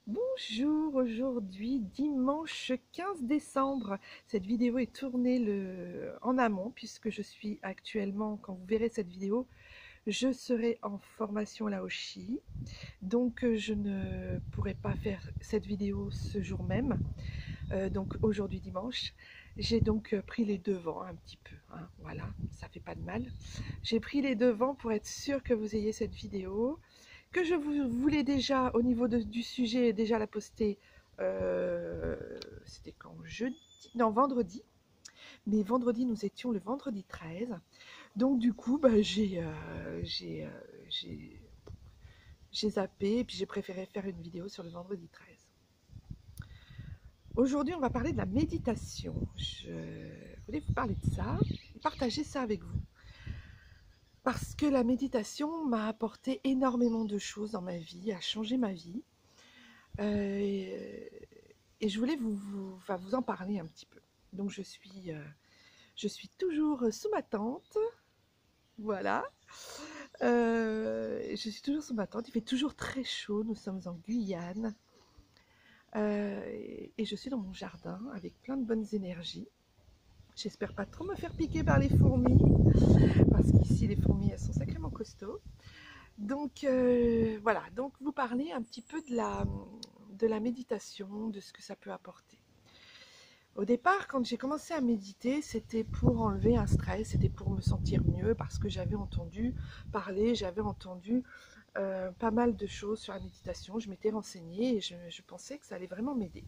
Bonjour, aujourd'hui dimanche 15 décembre. Cette vidéo est tournée en amont puisque je suis actuellement, quand vous verrez cette vidéo, je serai en formation Laoshi. Donc je ne pourrai pas faire cette vidéo ce jour même, donc aujourd'hui dimanche. J'ai donc pris les devants un petit peu, hein, voilà, ça fait pas de mal. J'ai pris les devants pour être sûr que vous ayez cette vidéo que je vous voulais déjà, au niveau du sujet, déjà la poster, c'était quand, jeudi? Non, vendredi. Mais vendredi, nous étions le vendredi 13. Donc du coup, bah, j'ai zappé et puis j'ai préféré faire une vidéo sur le vendredi 13. Aujourd'hui, on va parler de la méditation. Je voulais vous parler de ça, partager ça avec vous. Parce que la méditation m'a apporté énormément de choses dans ma vie, a changé ma vie. Et je voulais vous en parler un petit peu. Donc je suis toujours sous ma tente, voilà. Je suis toujours sous ma tente, il fait toujours très chaud, nous sommes en Guyane. Et je suis dans mon jardin avec plein de bonnes énergies. J'espère pas trop me faire piquer par les fourmis, parce qu'ici les fourmis elles sont sacrément costauds. Donc voilà, donc vous parlez un petit peu de la méditation, de ce que ça peut apporter. Au départ, quand j'ai commencé à méditer, c'était pour enlever un stress, c'était pour me sentir mieux parce que j'avais entendu parler, j'avais entendu pas mal de choses sur la méditation, je m'étais renseignée et je pensais que ça allait vraiment m'aider.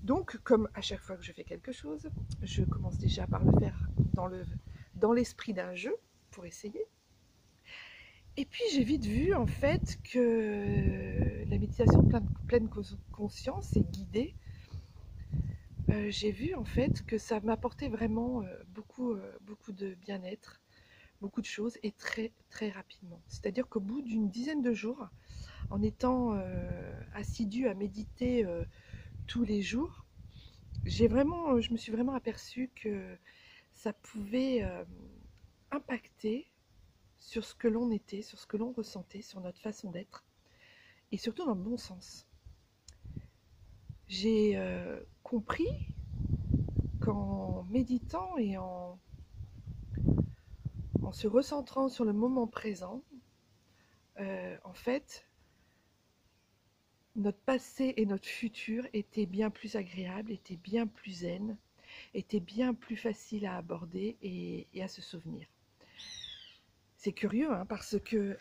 Donc, comme à chaque fois que je fais quelque chose, je commence déjà par le faire dans l'esprit d'un jeu pour essayer. Et puis j'ai vite vu en fait que la méditation pleine conscience et guidée, j'ai vu en fait que ça m'apportait vraiment beaucoup de bien-être, beaucoup de choses et très très rapidement. C'est-à-dire qu'au bout d'une dizaine de jours, en étant assidue à méditer tous les jours, je me suis vraiment aperçue que ça pouvait impacter sur ce que l'on était, sur ce que l'on ressentait, sur notre façon d'être, et surtout dans le bon sens. J'ai compris qu'en méditant et en se recentrant sur le moment présent, en fait, notre passé et notre futur étaient bien plus agréables, étaient bien plus zen, étaient bien plus faciles à aborder et à se souvenir. C'est curieux, hein, parce que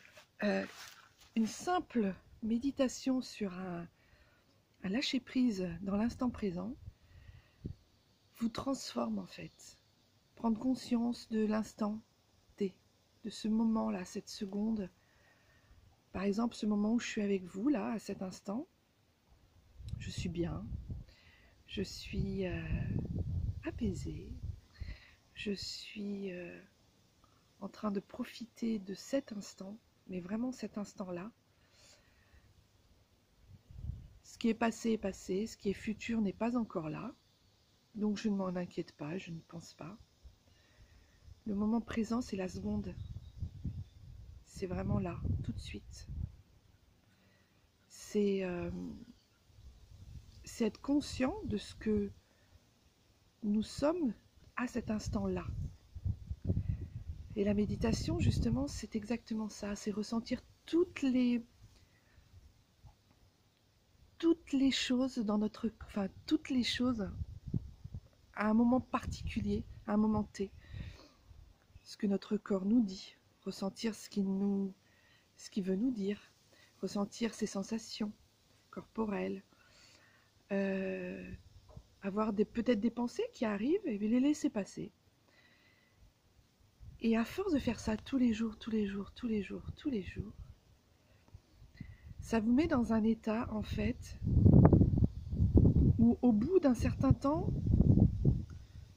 une simple méditation sur un lâcher-prise dans l'instant présent vous transforme en fait. Prendre conscience de l'instant T, de ce moment-là, cette seconde. Par exemple, ce moment où je suis avec vous, là, à cet instant, je suis bien, je suis apaisée, je suis en train de profiter de cet instant, mais vraiment cet instant-là. Ce qui est passé, ce qui est futur n'est pas encore là, donc je ne m'en inquiète pas, je ne pense pas. Le moment présent, c'est la seconde, c'est vraiment là, tout de suite. C'est être conscient de ce que nous sommes à cet instant-là. Et la méditation, justement, c'est exactement ça, c'est ressentir toutes les choses dans toutes les choses à un moment particulier, à un moment T. Ce que notre corps nous dit, ressentir ce qu'il veut nous dire, ressentir ses sensations corporelles, avoir peut-être des pensées qui arrivent et les laisser passer. Et à force de faire ça tous les jours, ça vous met dans un état en fait où au bout d'un certain temps,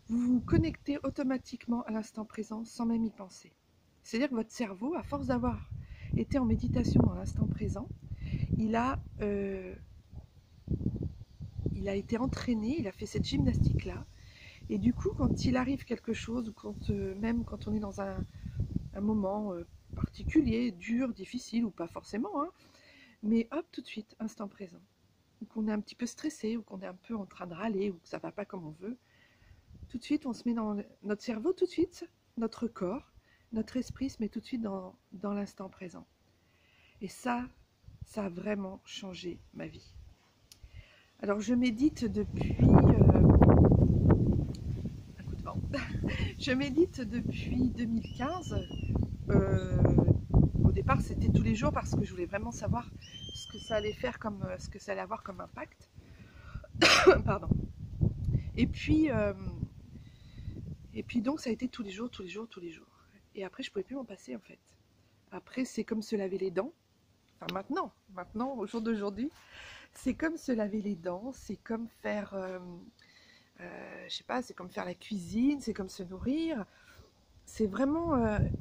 vous vous connectez automatiquement à l'instant présent sans même y penser. C'est-à-dire que votre cerveau, à force d'avoir été en méditation dans l'instant présent, il a été entraîné, il a fait cette gymnastique-là. Et du coup, quand il arrive quelque chose, ou même quand on est dans un moment particulier, dur, difficile, ou pas forcément, hein, mais hop, tout de suite, instant présent. ou qu'on est un petit peu stressé, ou qu'on est un peu en train de râler, ou que ça ne va pas comme on veut, tout de suite on se met dans notre cerveau, tout de suite, notre corps, notre esprit se met tout de suite dans l'instant présent. Et ça a vraiment changé ma vie. Alors je médite depuis... un coup de vent. Je médite depuis 2015. Au départ, c'était tous les jours parce que je voulais vraiment savoir ce que ça allait faire ce que ça allait avoir comme impact. Pardon. Et puis donc ça a été tous les jours, tous les jours, tous les jours. Et après, je pouvais plus m'en passer en fait. Après, c'est comme se laver les dents. Enfin maintenant, au jour d'aujourd'hui, c'est comme se laver les dents, c'est comme faire, je sais pas, c'est comme faire la cuisine, c'est comme se nourrir. C'est vraiment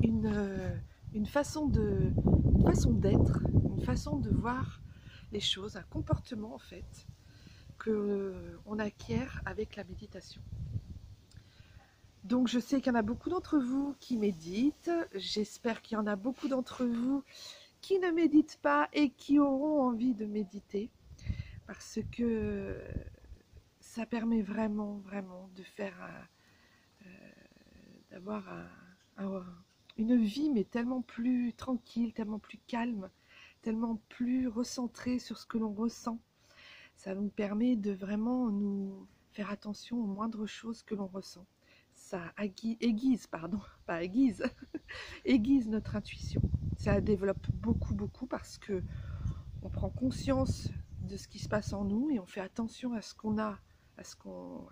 une façon d'être, une façon de voir les choses, un comportement en fait, qu'on acquiert avec la méditation. Donc je sais qu'il y en a beaucoup d'entre vous qui méditent, j'espère qu'il y en a beaucoup d'entre vous qui ne méditent pas et qui auront envie de méditer, parce que ça permet vraiment de faire d'avoir une vie mais tellement plus tranquille, tellement plus calme, tellement plus recentrée sur ce que l'on ressent. Ça nous permet de vraiment nous faire attention aux moindres choses que l'on ressent. Ça aiguise, pardon, pas aiguise, aiguise notre intuition. Ça développe beaucoup parce que on prend conscience de ce qui se passe en nous et on fait attention à ce qu'on a, à ce qu'on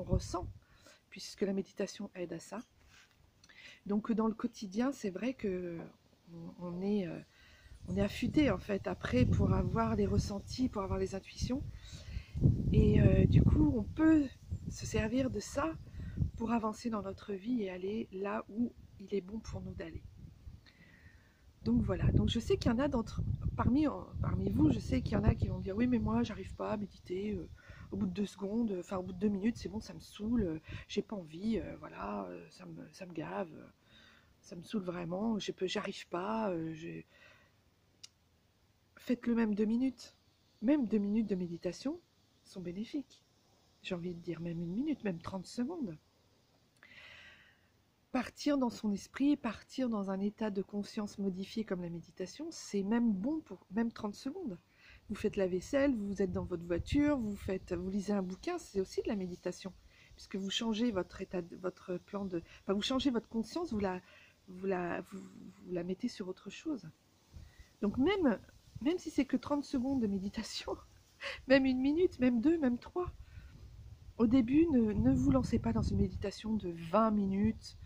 ressent, puisque la méditation aide à ça. Donc dans le quotidien, c'est vrai que on est affûté en fait après pour avoir les ressentis, pour avoir les intuitions. Et du coup, on peut se servir de ça pour avancer dans notre vie et aller là où il est bon pour nous d'aller. Donc voilà, donc je sais qu'il y en a parmi vous, je sais qu'il y en a qui vont dire oui mais moi j'arrive pas à méditer, au bout de 2 secondes, enfin au bout de 2 minutes c'est bon, ça me saoule, j'ai pas envie, voilà, ça me gave, ça me saoule vraiment, j'arrive pas, faites-le même 2 minutes, même 2 minutes de méditation sont bénéfiques, j'ai envie de dire même 1 minute, même 30 secondes. Partir dans son esprit, partir dans un état de conscience modifié comme la méditation, c'est même bon pour même 30 secondes. Vous faites la vaisselle, vous êtes dans votre voiture, vous lisez un bouquin, c'est aussi de la méditation. Puisque vous changez votre état, votre plan de... Enfin, vous changez votre conscience, vous la mettez sur autre chose. Donc même si c'est que 30 secondes de méditation, même 1 minute, même 2, même 3, au début, ne vous lancez pas dans une méditation de 20 minutes,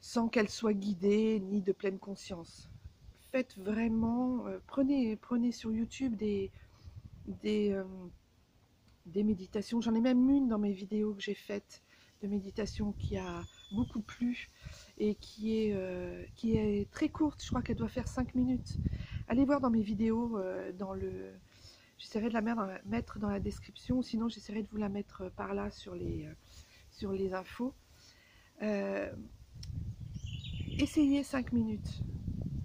sans qu'elle soit guidée ni de pleine conscience. Faites vraiment, prenez sur YouTube des méditations. J'en ai même une dans mes vidéos que j'ai faites de méditation qui a beaucoup plu et qui est très courte. Je crois qu'elle doit faire 5 minutes. Allez voir dans mes vidéos, j'essaierai de la mettre dans la description, sinon j'essaierai de vous la mettre par là sur les infos. Essayez 5 minutes,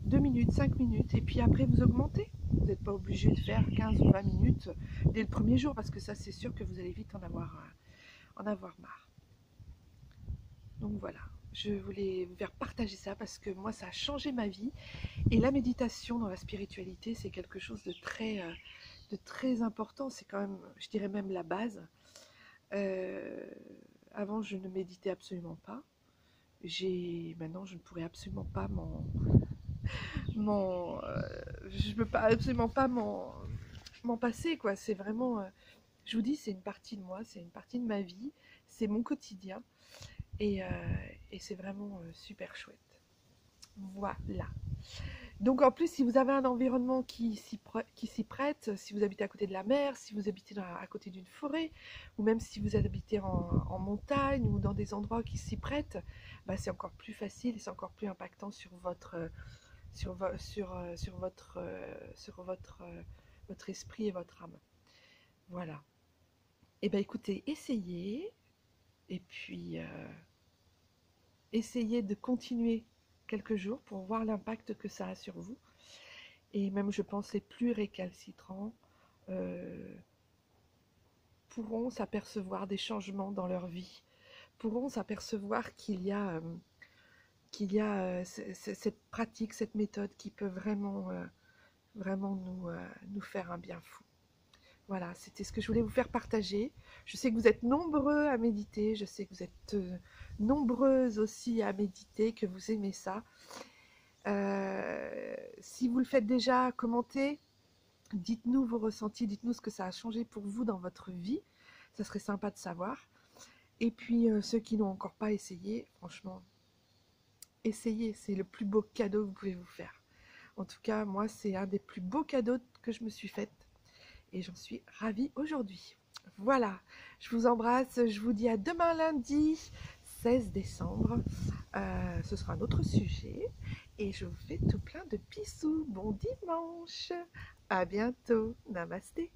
2 minutes, 5 minutes, et puis après vous augmentez. Vous n'êtes pas obligé de faire 15 ou 20 minutes dès le premier jour, parce que ça c'est sûr que vous allez vite en avoir marre. Donc voilà, je voulais vous faire partager ça, parce que moi ça a changé ma vie, et la méditation dans la spiritualité c'est quelque chose de très important, c'est quand même, je dirais même la base. Avant je ne méditais absolument pas. Maintenant je ne pourrais absolument pas je peux pas absolument pas m'en passer quoi. C'est vraiment, je vous dis, c'est une partie de moi, c'est une partie de ma vie, c'est mon quotidien, et c'est vraiment super chouette. Voilà. Donc en plus, si vous avez un environnement qui s'y prête, si vous habitez à côté de la mer, si vous habitez à côté d'une forêt, ou même si vous habitez en montagne ou dans des endroits qui s'y prêtent, bah, c'est encore plus facile et c'est encore plus impactant sur votre esprit et votre âme. Voilà. Et bien écoutez, essayez, et puis essayez de continuer quelques jours pour voir l'impact que ça a sur vous. Et même, je pense, les plus récalcitrants pourront s'apercevoir des changements dans leur vie, pourront s'apercevoir qu'il y a cette pratique, cette méthode qui peut vraiment nous faire un bien fou. Voilà, c'était ce que je voulais vous faire partager. Je sais que vous êtes nombreux à méditer, je sais que vous êtes nombreuses aussi à méditer, que vous aimez ça. Si vous le faites déjà, commentez, dites-nous vos ressentis, dites-nous ce que ça a changé pour vous dans votre vie. Ça serait sympa de savoir. Et puis ceux qui n'ont encore pas essayé, franchement, essayez, c'est le plus beau cadeau que vous pouvez vous faire. En tout cas, moi, c'est un des plus beaux cadeaux que je me suis faite et j'en suis ravie aujourd'hui. Voilà, je vous embrasse, je vous dis à demain lundi 16 décembre. Ce sera un autre sujet et je vous fais tout plein de bisous. Bon dimanche, à bientôt, namasté.